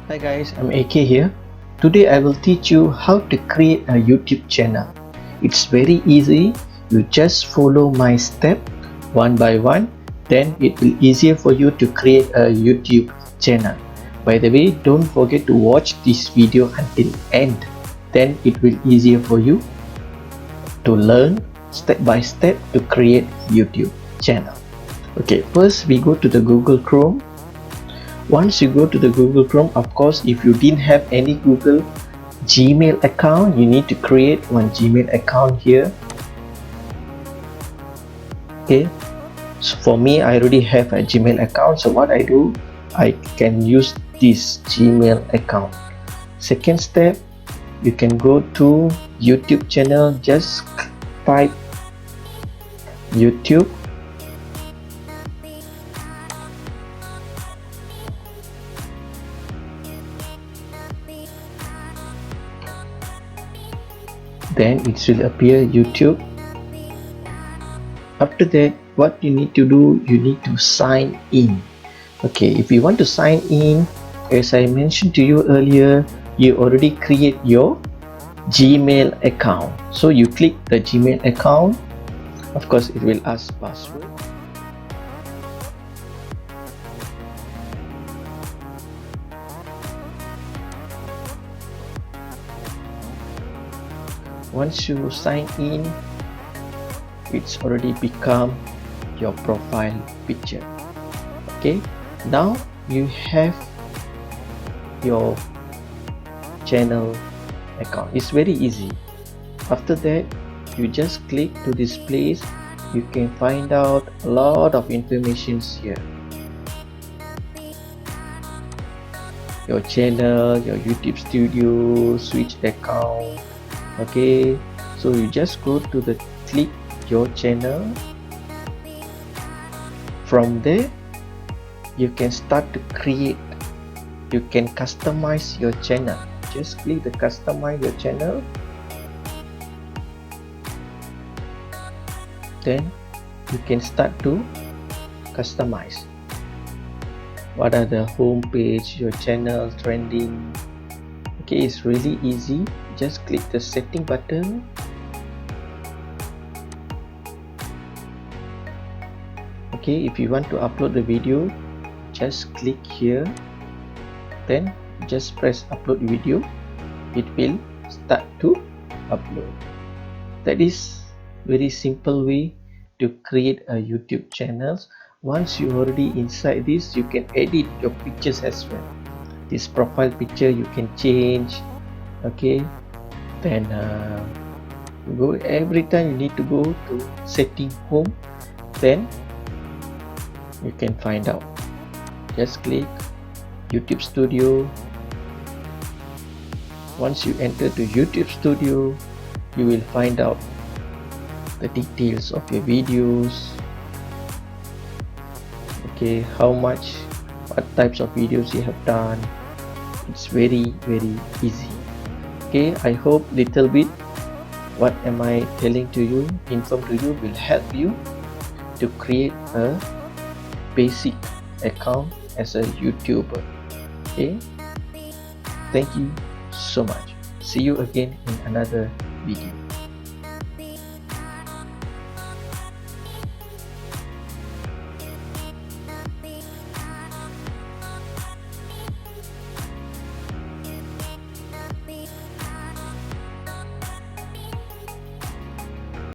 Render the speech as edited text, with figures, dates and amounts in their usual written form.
Hi guys, I'm AK here. Today I will teach you how to create a YouTube channel. It's very easy. You just follow my step one by one. Then it will easier for you to create a YouTube channel. By the way, don't forget to watch this video until end. Then it will easier for you to learn step by step to create YouTube channel. Okay, first we go to the Google Chrome. Once you go to the Google Chrome, of course, if you didn't have any Google Gmail account, you need to create one Gmail account here. Okay, so for me, I already have a Gmail account. So what I do, I can use this Gmail account. Second step, you can go to YouTube channel. Just type YouTube. Then it will appear YouTube. After that, what you need to do, you need to sign in. Okay, if you want to sign in, as I mentioned to you earlier, you already create your Gmail account. So you click the Gmail account. Of course, it will ask password. Once you sign in, it's already become your profile picture. Okay, now you have your channel account. It's very easy. After that, you just click to this place. You can find out a lot of informations here. Your channel, your YouTube studio, switch account. Okay, so you just go to the click your channel. From there, you can start to create. You can customize your channel. Just click the customize your channel. Then you can start to customize. What are the home page, your channel, trending. Okay, it's really easy. Just click the setting button. Okay, if you want to upload the video, just click here. Then just press upload video. It will start to upload. That is very simple way to create a YouTube channels. Once you already inside this, you can edit your pictures as well. This profile picture you can change. Okay, then go every time you need to go to setting home. Then you can find out. Just click YouTube Studio. Once you enter to YouTube Studio, you will find out the details of your videos. Okay, how much, what types of videos you have done. It's very easy. Okay, I hope little bit what am I telling to you, inform to you, will help you to create a basic account as a YouTuber. Okay, thank you so much. See you again in another video.